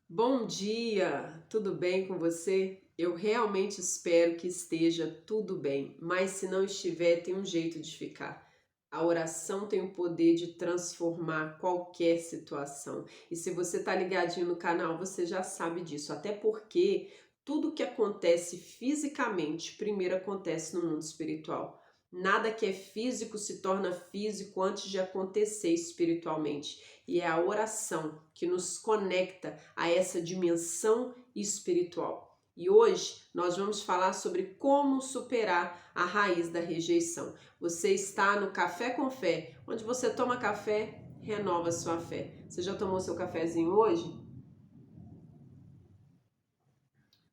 Bom dia, tudo bem com você? Eu realmente espero que esteja tudo bem, mas se não estiver, tem um jeito de ficar. A oração tem o poder de transformar qualquer situação. E se você está ligadinho no canal, você já sabe disso. Até porque tudo que acontece fisicamente, primeiro acontece no mundo espiritual. Nada que é físico se torna físico antes de acontecer espiritualmente. E é a oração que nos conecta a essa dimensão espiritual. E hoje nós vamos falar sobre como superar a raiz da rejeição. Você está no Café com Fé, onde você toma café, renova sua fé. Você já tomou seu cafezinho hoje?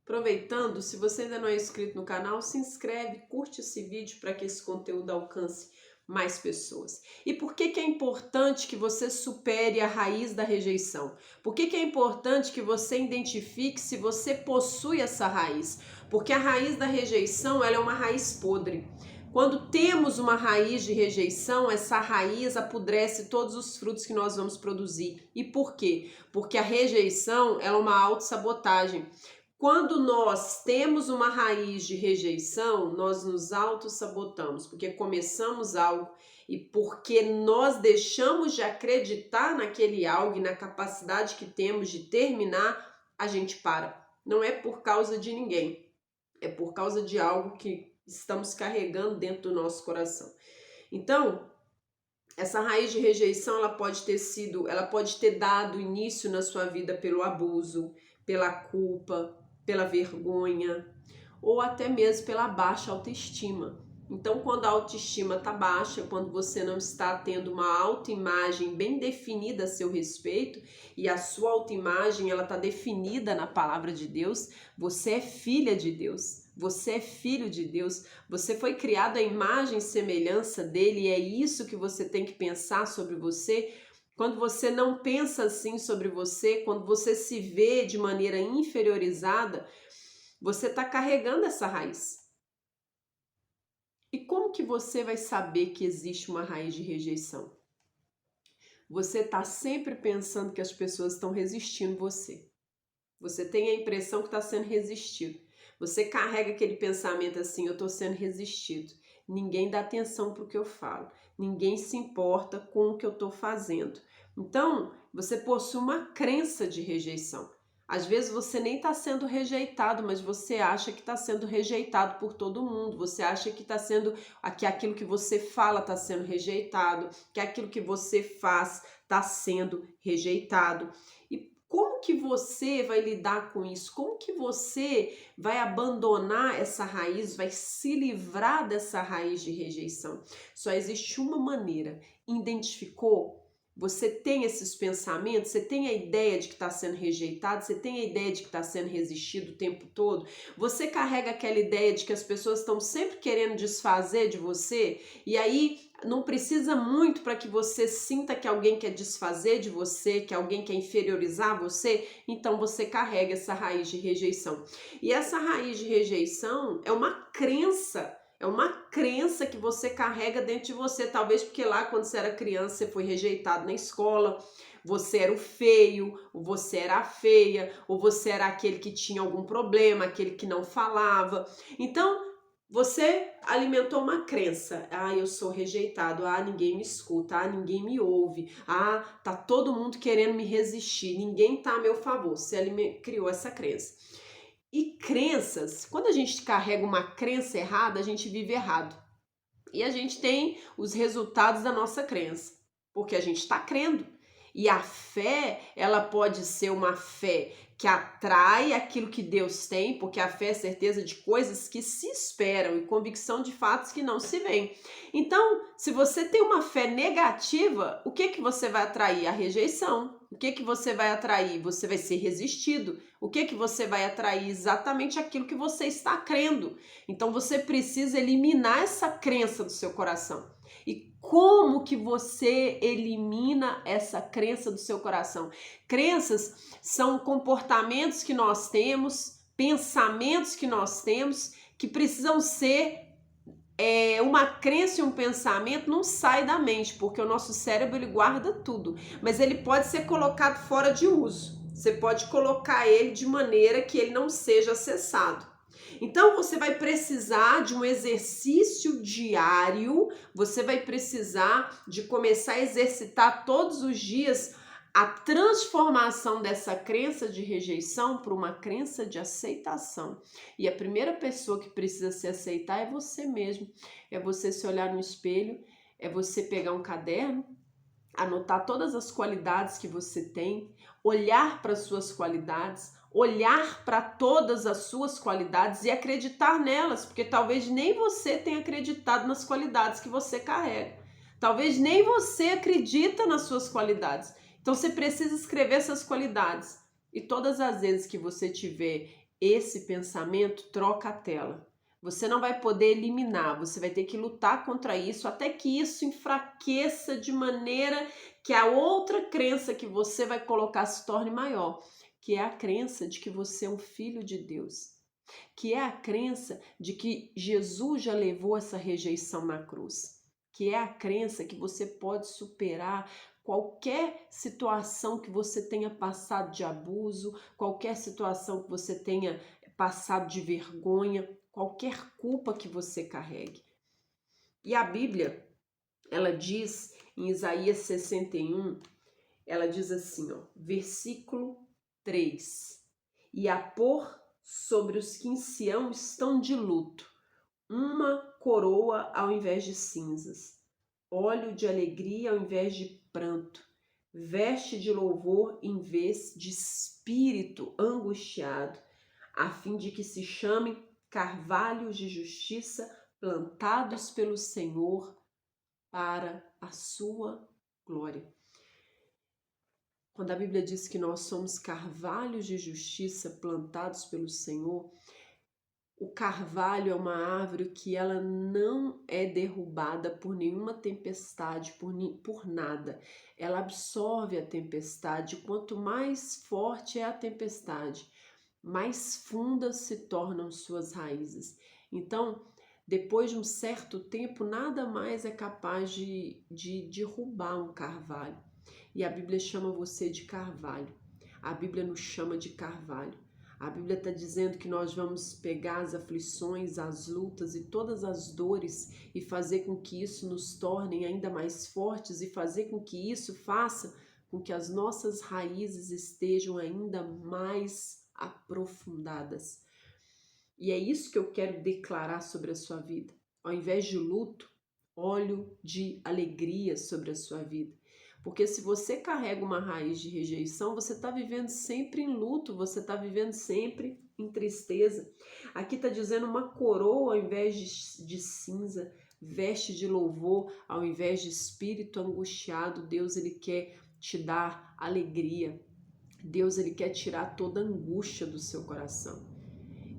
Aproveitando, se você ainda não é inscrito no canal, se inscreve, curte esse vídeo para que esse conteúdo alcance mais pessoas. E por que é importante que você supere a raiz da rejeição? Por que é importante que você identifique se você possui essa raiz? Porque a raiz da rejeição, ela é uma raiz podre. Quando temos uma raiz de rejeição, essa raiz apodrece todos os frutos que nós vamos produzir. E por quê? Porque a rejeição, ela é uma autossabotagem. Quando nós temos uma raiz de rejeição, nós nos autossabotamos, porque começamos algo e porque nós deixamos de acreditar naquele algo e na capacidade que temos de terminar, a gente para. Não é por causa de ninguém, é por causa de algo que estamos carregando dentro do nosso coração. Então, essa raiz de rejeição, ela pode ter dado início na sua vida pelo abuso, pela culpa, pela vergonha ou até mesmo pela baixa autoestima. Então, quando a autoestima está baixa, quando você não está tendo uma autoimagem bem definida a seu respeito, e a sua autoimagem ela está definida na palavra de Deus, você é filha de Deus. Você é filho de Deus, você foi criado à imagem e semelhança dele, e é isso que você tem que pensar sobre você. Quando você não pensa assim sobre você, quando você se vê de maneira inferiorizada, você está carregando essa raiz. E como que você vai saber que existe uma raiz de rejeição? Você está sempre pensando que as pessoas estão resistindo você. Você tem a impressão que está sendo resistido. Você carrega aquele pensamento assim, eu estou sendo resistido. Ninguém dá atenção para o que eu falo. Ninguém se importa com o que eu estou fazendo. Então, você possui uma crença de rejeição. Às vezes você nem está sendo rejeitado, mas você acha que está sendo rejeitado por todo mundo. Você acha que que aquilo que você fala está sendo rejeitado, que aquilo que você faz está sendo rejeitado. E como que você vai lidar com isso? Como que você vai abandonar essa raiz, vai se livrar dessa raiz de rejeição? Só existe uma maneira. Identificou? Você tem esses pensamentos, você tem a ideia de que está sendo rejeitado, você tem a ideia de que está sendo resistido o tempo todo, você carrega aquela ideia de que as pessoas estão sempre querendo desfazer de você, e aí não precisa muito para que você sinta que alguém quer desfazer de você, que alguém quer inferiorizar você, então você carrega essa raiz de rejeição. E essa raiz de rejeição é uma crença. É uma crença que você carrega dentro de você, talvez porque lá quando você era criança você foi rejeitado na escola, você era o feio, ou você era a feia, ou você era aquele que tinha algum problema, aquele que não falava. Então, você alimentou uma crença. Ah, eu sou rejeitado. Ah, ninguém me escuta. Ah, ninguém me ouve. Ah, tá todo mundo querendo me resistir. Ninguém tá a meu favor. Você criou essa crença. E crenças, quando a gente carrega uma crença errada, a gente vive errado. E a gente tem os resultados da nossa crença, porque a gente está crendo. E a fé, ela pode ser uma fé que atrai aquilo que Deus tem, porque a fé é certeza de coisas que se esperam e convicção de fatos que não se veem. Então, se você tem uma fé negativa, o que você vai atrair? A rejeição. O que você vai atrair? Você vai ser resistido. O que você vai atrair? Exatamente aquilo que você está crendo. Então, você precisa eliminar essa crença do seu coração. E como que você elimina essa crença do seu coração? Crenças são comportamentos que nós temos, pensamentos que nós temos, que precisam ser uma crença e um pensamento não sai da mente, porque o nosso cérebro ele guarda tudo, mas ele pode ser colocado fora de uso. Você pode colocar ele de maneira que ele não seja acessado. Então, você vai precisar de um exercício diário, você vai precisar de começar a exercitar todos os dias a transformação dessa crença de rejeição para uma crença de aceitação. E a primeira pessoa que precisa se aceitar é você mesmo. É você se olhar no espelho, é você pegar um caderno, anotar todas as qualidades que você tem, olhar para as suas qualidades, olhar para todas as suas qualidades e acreditar nelas, porque talvez nem você tenha acreditado nas qualidades que você carrega. Talvez nem você acredita nas suas qualidades. Então você precisa escrever essas qualidades. E todas as vezes que você tiver esse pensamento, troca a tela. Você não vai poder eliminar, você vai ter que lutar contra isso até que isso enfraqueça de maneira que a outra crença que você vai colocar se torne maior, que é a crença de que você é um filho de Deus, que é a crença de que Jesus já levou essa rejeição na cruz, que é a crença que você pode superar qualquer situação que você tenha passado de abuso, qualquer situação que você tenha passado de vergonha, qualquer culpa que você carregue. E a Bíblia, ela diz em Isaías 61, ela diz assim, ó, versículo 3: e a pôr sobre os que em Sião estão de luto uma coroa ao invés de cinzas, óleo de alegria ao invés de pranto, veste de louvor em vez de espírito angustiado, a fim de que se chamem carvalhos de justiça plantados pelo Senhor para a sua glória. Quando a Bíblia diz que nós somos carvalhos de justiça plantados pelo Senhor, o carvalho é uma árvore que ela não é derrubada por nenhuma tempestade, por nada. Ela absorve a tempestade. Quanto mais forte é a tempestade, mais fundas se tornam suas raízes. Então, depois de um certo tempo, nada mais é capaz de derrubar um carvalho. E a Bíblia chama você de carvalho. A Bíblia nos chama de carvalho. A Bíblia está dizendo que nós vamos pegar as aflições, as lutas e todas as dores e fazer com que isso nos torne ainda mais fortes e fazer com que isso faça com que as nossas raízes estejam ainda mais aprofundadas. E é isso que eu quero declarar sobre a sua vida. Ao invés de luto, óleo de alegria sobre a sua vida. Porque se você carrega uma raiz de rejeição, você está vivendo sempre em luto, você está vivendo sempre em tristeza. Aqui está dizendo uma coroa ao invés de cinza, veste de louvor ao invés de espírito angustiado. Deus, ele quer te dar alegria. Deus, ele quer tirar toda a angústia do seu coração.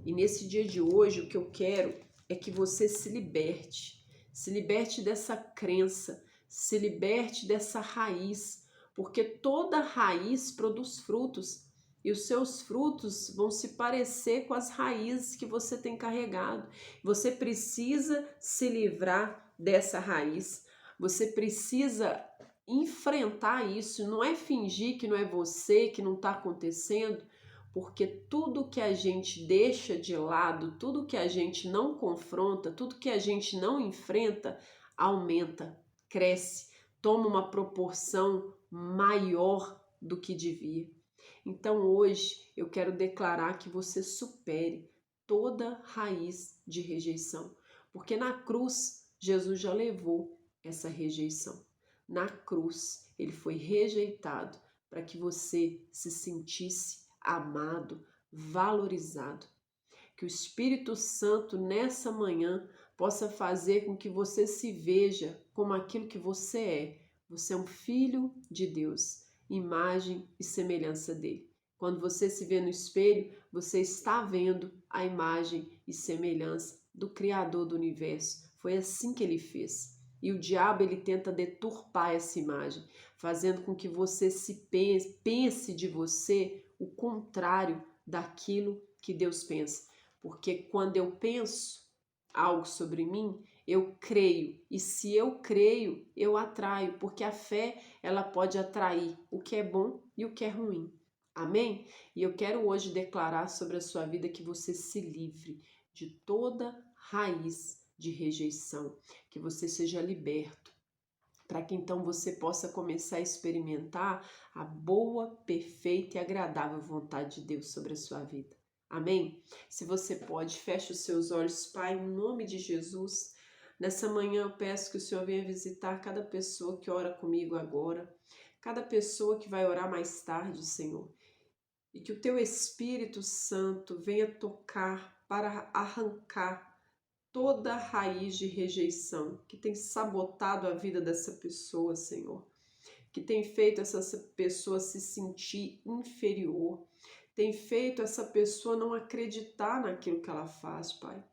E nesse dia de hoje, o que eu quero é que você se liberte dessa crença, se liberte dessa raiz, porque toda raiz produz frutos e os seus frutos vão se parecer com as raízes que você tem carregado. Você precisa se livrar dessa raiz, você precisa enfrentar isso, não é fingir que não é você, que não está acontecendo, porque tudo que a gente deixa de lado, tudo que a gente não confronta, tudo que a gente não enfrenta, aumenta, cresce, toma uma proporção maior do que devia. Então hoje eu quero declarar que você supere toda raiz de rejeição, porque na cruz Jesus já levou essa rejeição. Na cruz ele foi rejeitado para que você se sentisse amado, valorizado. Que o Espírito Santo nessa manhã possa fazer com que você se veja como aquilo que você é. Você é um filho de Deus, imagem e semelhança dele. Quando você se vê no espelho, você está vendo a imagem e semelhança do Criador do universo. Foi assim que ele fez. E o diabo, ele tenta deturpar essa imagem, fazendo com que você se pense de você o contrário daquilo que Deus pensa. Porque quando eu penso algo sobre mim, eu creio. E se eu creio, eu atraio. Porque a fé, ela pode atrair o que é bom e o que é ruim. Amém? E eu quero hoje declarar sobre a sua vida que você se livre de toda raiz de rejeição, que você seja liberto, para que então você possa começar a experimentar a boa, perfeita e agradável vontade de Deus sobre a sua vida. Amém? Se você pode, feche os seus olhos, Pai, em nome de Jesus. Nessa manhã eu peço que o Senhor venha visitar cada pessoa que ora comigo agora, cada pessoa que vai orar mais tarde, Senhor. E que o teu Espírito Santo venha tocar para arrancar toda raiz de rejeição que tem sabotado a vida dessa pessoa, Senhor, que tem feito essa pessoa se sentir inferior, tem feito essa pessoa não acreditar naquilo que ela faz, Pai.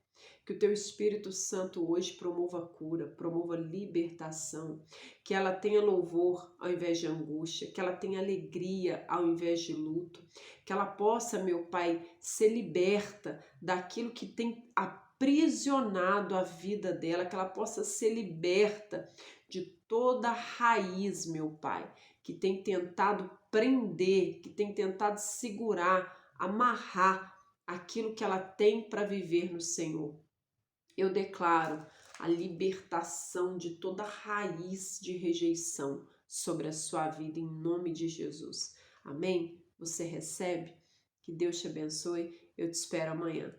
Que o teu Espírito Santo hoje promova cura, promova libertação, que ela tenha louvor ao invés de angústia, que ela tenha alegria ao invés de luto, que ela possa, meu Pai, ser liberta daquilo que tem aprisionado a vida dela, que ela possa ser liberta de toda raiz, meu Pai, que tem tentado prender, que tem tentado segurar, amarrar aquilo que ela tem para viver no Senhor. Eu declaro a libertação de toda raiz de rejeição sobre a sua vida em nome de Jesus. Amém? Você recebe? Que Deus te abençoe. Eu te espero amanhã.